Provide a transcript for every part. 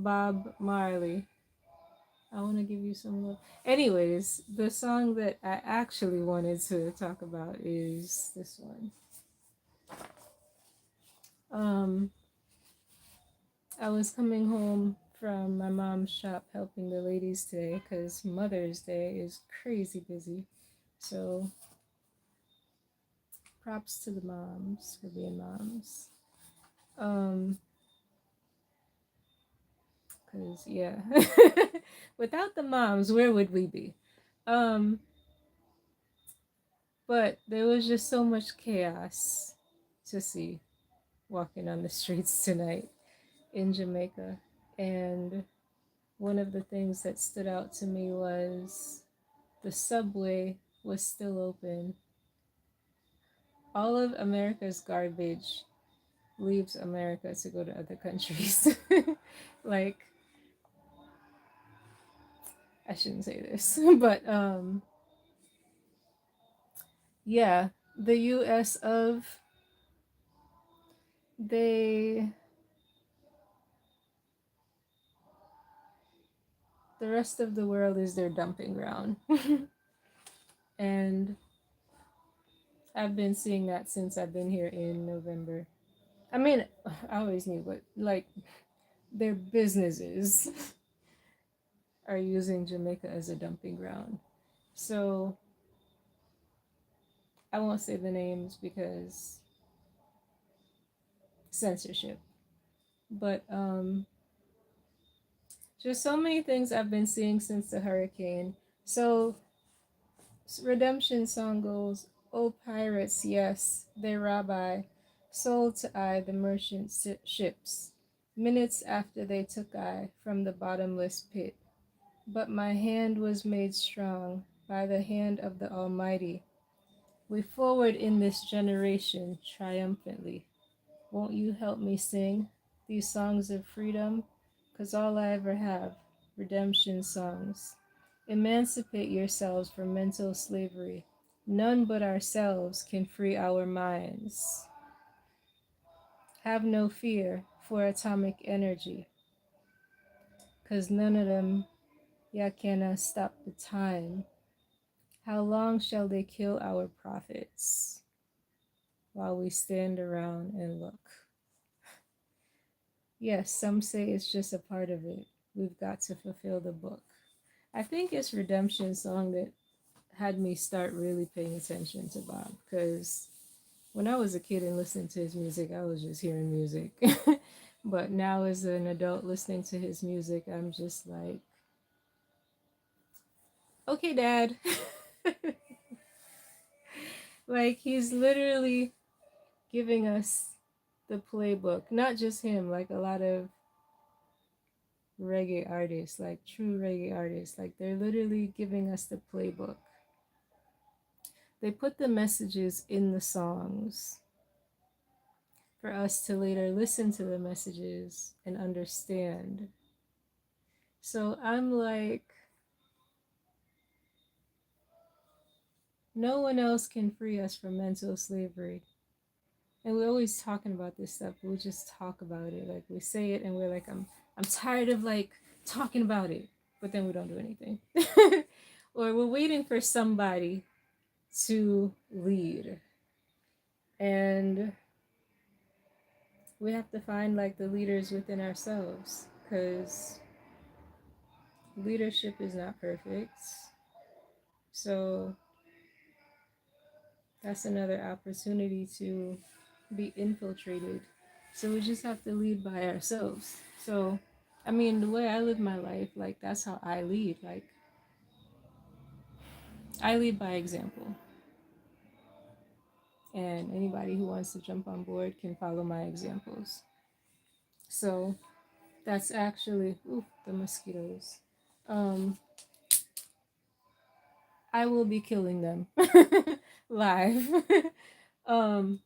Bob Marley. I want to give you some love. Anyways, the song that I actually wanted to talk about is this one. Um, I was coming home from my mom's shop helping the ladies today because Mother's Day is crazy busy. So props to the moms for being moms. Um, cause yeah, without the moms, where would we be? Um, but there was just so much chaos to see walking on the streets tonight in Jamaica. And one of the things that stood out to me was the subway was still open. All of America's garbage leaves America to go to other countries. Like, I shouldn't say this, but yeah, the US of they the rest of the world is their dumping ground. And I've been seeing that since I've been here in November. I mean, I always knew, but like their businesses are using Jamaica as a dumping ground. So I won't say the names because censorship. But just so many things I've been seeing since the hurricane. So redemption song goes, "O pirates, yes, they rob I, sold to I the merchant ships. Minutes after they took I from the bottomless pit. But my hand was made strong by the hand of the Almighty. We forward in this generation triumphantly. Won't you help me sing these songs of freedom? 'Cause all I ever have, redemption songs. Emancipate yourselves from mental slavery. None but ourselves can free our minds. Have no fear for atomic energy, 'cause none of them ya can stop the time. How long shall they kill our prophets while we stand around and look? Yes, some say it's just a part of it. We've got to fulfill the book." I think it's Redemption song that had me start really paying attention to Bob, because when I was a kid and listening to his music, I was just hearing music. But now as an adult listening to his music, I'm just like, okay, Dad. Like, he's literally giving us the playbook. Not just him, like a lot of reggae artists, like true reggae artists, like they're literally giving us the playbook. They put the messages in the songs for us to later listen to the messages and understand. So I'm like, no one else can free us from mental slavery. And we're always talking about this stuff, but we just talk about it. Like, we say it and we're like, I'm tired of like talking about it, but then we don't do anything. Or we're waiting for somebody to lead. And we have to find like the leaders within ourselves, because leadership is not perfect. So that's another opportunity to be infiltrated. So we just have to lead by ourselves. So, I mean, the way I live my life, like, that's how I lead. Like, I lead by example. And anybody who wants to jump on board can follow my examples. So that's actually, ooh, the mosquitoes. Um, I will be killing them live. um,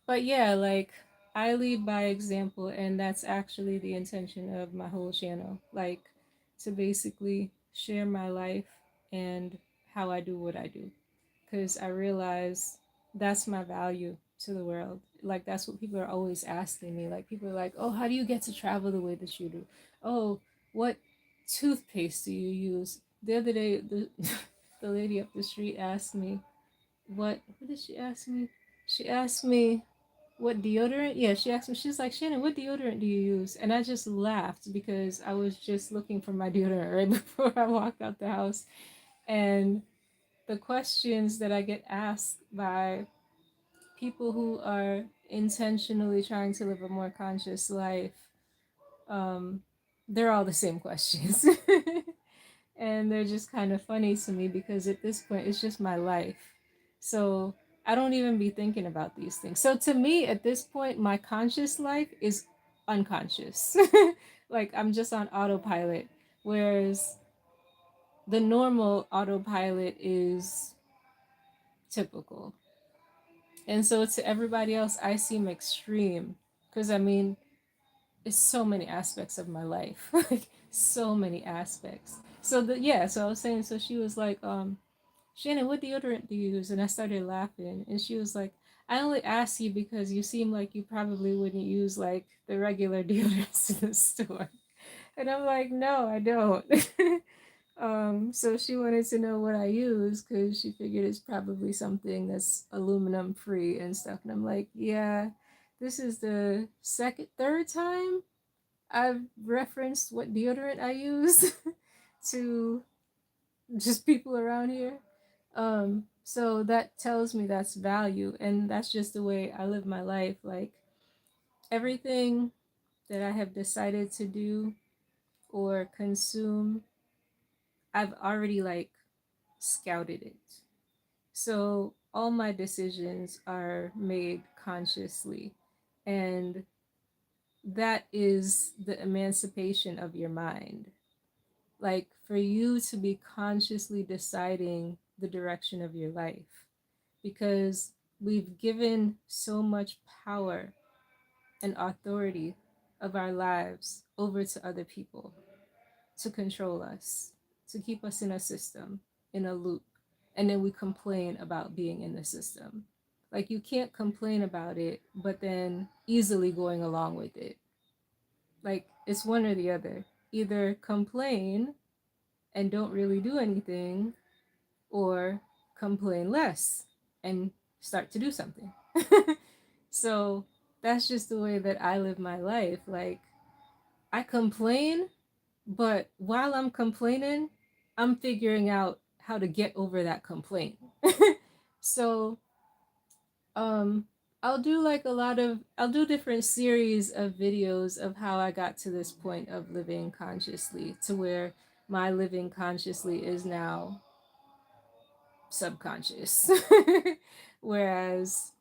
but yeah, like, I lead by example, and that's actually the intention of my whole channel. Like, to basically share my life and how I do what I do. Because I realize that's my value to the world. Like that's what people are always asking me. Like people are like, "Oh, how do you get to travel the way that you do? Oh, what toothpaste do you use?" The other day, the the lady up the street asked me, What did she ask me? She asked me what deodorant. Yeah, she asked me. She's like, "Shannon, what deodorant do you use?" And I just laughed because I was just looking for my deodorant right before I walked out the house. And the questions that I get asked by people who are intentionally trying to live a more conscious life, um, they're all the same questions. And they're just kind of funny to me because at this point, it's just my life. So I don't even be thinking about these things. So to me, at this point, my conscious life is unconscious. Like I'm just on autopilot. Whereas the normal autopilot is typical. And so to everybody else, I seem extreme. Because I mean, it's so many aspects of my life. Like so many aspects. So yeah, so I was saying, so she was like, "Shannon, what deodorant do you use?" And I started laughing. And she was like, "I only asked you because you seem like you probably wouldn't use like the regular deodorants in the store." And I'm like, "No, I don't." So she wanted to know what I use because she figured it's probably something that's aluminum free and stuff. And I'm like, "Yeah, this is the third time I've referenced what deodorant I use to just people around here." So that tells me that's value, and that's just the way I live my life. Like everything that I have decided to do or consume, I've already like scouted it. So all my decisions are made consciously, and that is the emancipation of your mind. Like for you to be consciously deciding the direction of your life, because we've given so much power and authority of our lives over to other people to control us, to keep us in a system, in a loop. And then we complain about being in the system. Like you can't complain about it, but then easily going along with it. Like it's one or the other. Either complain and don't really do anything, or complain less and start to do something. So that's just the way that I live my life. Like I complain, but while I'm complaining, I'm figuring out how to get over that complaint. So um I'll do like I'll do different series of videos of how I got to this point of living consciously, to where my living consciously is now subconscious. Whereas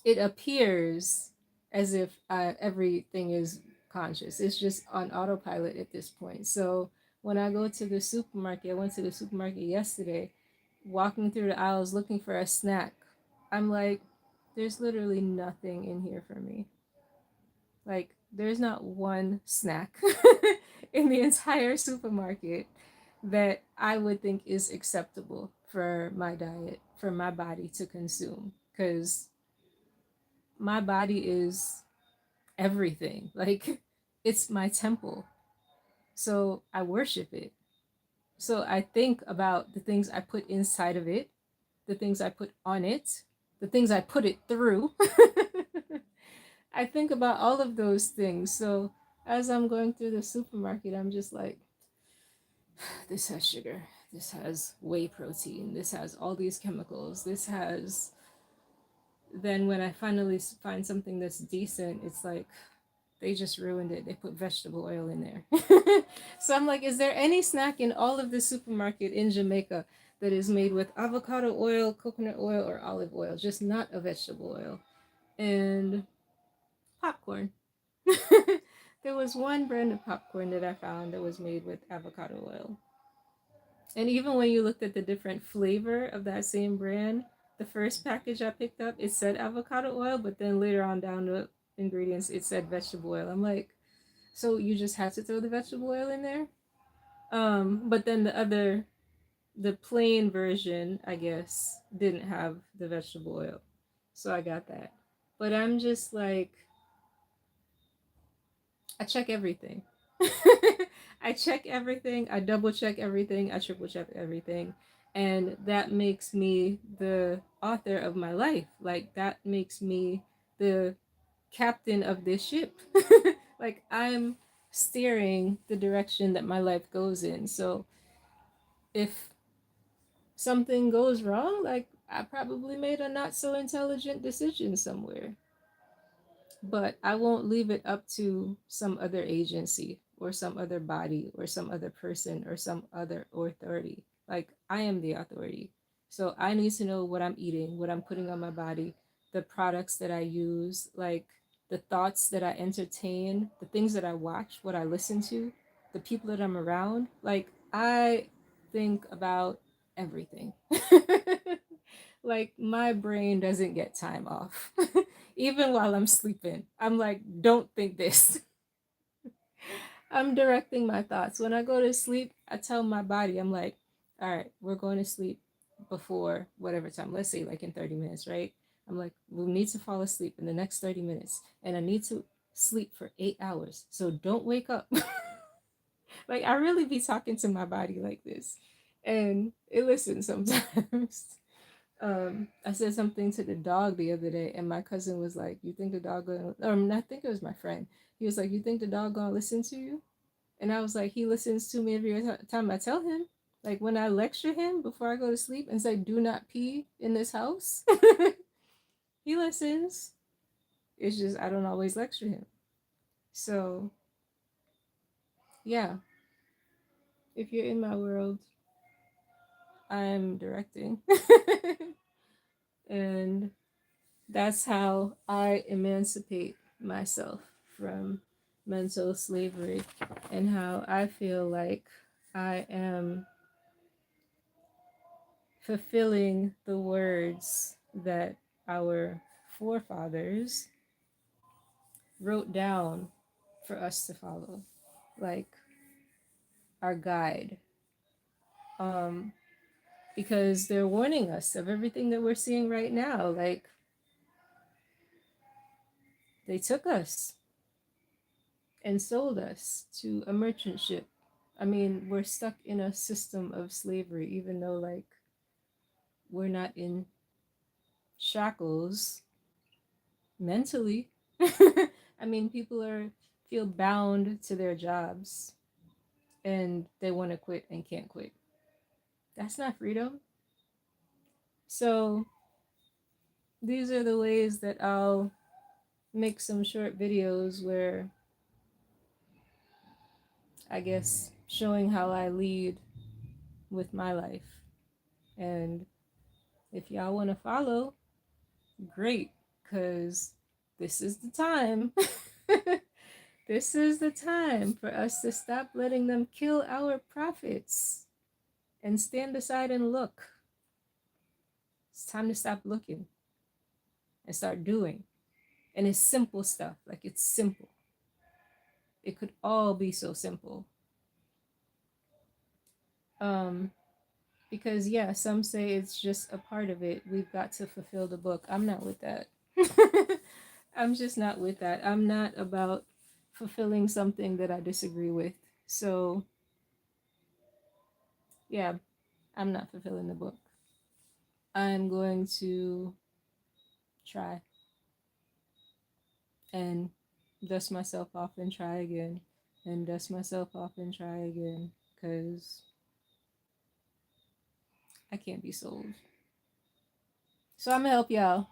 it appears as if everything is conscious. It's just on autopilot at this point. So when I go to the supermarket, I went to the supermarket yesterday, walking through the aisles looking for a snack. I'm like, there's literally nothing in here for me. Like, there's not one snack in the entire supermarket that I would think is acceptable for my diet, for my body to consume. Because my body is everything. Like, it's my temple. So I worship it. So I think about the things I put inside of it, the things I put on it, the things I put it through. I think about all of those things. So as I'm going through the supermarket, I'm just like, this has sugar, this has whey protein, this has all these chemicals, this has. Then when I finally find something that's decent, it's like, they just ruined it. They put vegetable oil in there. So I'm like, is there any snack in all of the supermarket in Jamaica that is made with avocado oil, coconut oil, or olive oil, just not a vegetable oil? And popcorn. There was one brand of popcorn that I found that was made with avocado oil. And even when you looked at the different flavor of that same brand, the first package I picked up, it said avocado oil, but then later on down the ingredients, it said vegetable oil. I'm like, so you just had to throw the vegetable oil in there? But then the plain version, I guess, didn't have the vegetable oil. So I got that. But I'm just like, I check everything. I check everything. I double check everything. I triple check everything. And that makes me the author of my life. Like, that makes me the captain of this ship. Like, I'm steering the direction that my life goes in. So if something goes wrong, like, I probably made a not so intelligent decision somewhere. But I won't leave it up to some other agency or some other body or some other person or some other authority. Like, I am the authority. So I need to know what I'm eating, what I'm putting on my body, the products that I use, like the thoughts that I entertain, the things that I watch, what I listen to, the people that I'm around. Like, I think about everything. Like, my brain doesn't get time off. Even while I'm sleeping, I'm like, don't think this. I'm directing my thoughts. When I go to sleep, I tell my body, I'm like, all right, we're going to sleep before whatever time. Let's say like in 30 minutes, right? I'm like, we need to fall asleep in the next 30 minutes. And I need to sleep for 8 hours. So don't wake up. Like, I really be talking to my body like this. And it listens sometimes. I said something to the dog the other day, and my cousin was like, "You think the dog gonna?" Or I think it was my friend. He was like, "You think the dog gonna listen to you?" And I was like, "He listens to me every time I tell him. Like, when I lecture him before I go to sleep and say, 'Do not pee in this house,' he listens. It's just I don't always lecture him. So yeah, if you're in my world, I'm directing, and that's how I emancipate myself from mental slavery, and how I feel like I am fulfilling the words that our forefathers wrote down for us to follow, like our guide. Um, because they're warning us of everything that we're seeing right now. Like, they took us and sold us to a merchant ship. I mean, we're stuck in a system of slavery, even though, like, we're not in shackles mentally. I mean, people feel bound to their jobs and they want to quit and can't quit. That's not freedom. So these are the ways that I'll make some short videos where, I guess, showing how I lead with my life. And if y'all want to follow, great, because this is the time. This is the time for us to stop letting them kill our prophets and stand aside and look. It's time to stop looking and start doing. And it's simple stuff. Like, it's simple. It could all be so simple. Because yeah, some say it's just a part of it. We've got to fulfill the book. I'm not with that. I'm just not with that. I'm not about fulfilling something that I disagree with. So yeah, I'm not fulfilling the book. I'm going to try and dust myself off and try again, and dust myself off and try again, because I can't be sold. So I'm gonna help y'all.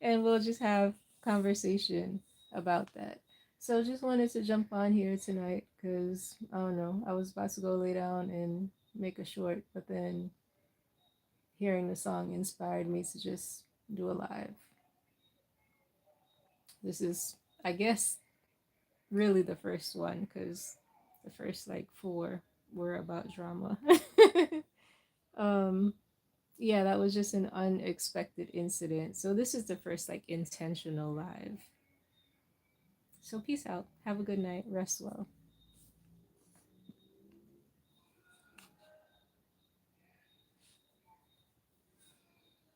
And we'll just have conversation about that. So just wanted to jump on here tonight because I don't know, I was about to go lay down and make a short, but then hearing the song inspired me to just do a live. This is, I guess, really the first one, because the first like 4 were about drama. Yeah, that was just an unexpected incident. So this is the first like intentional live. So peace out. Have a good night. Rest well.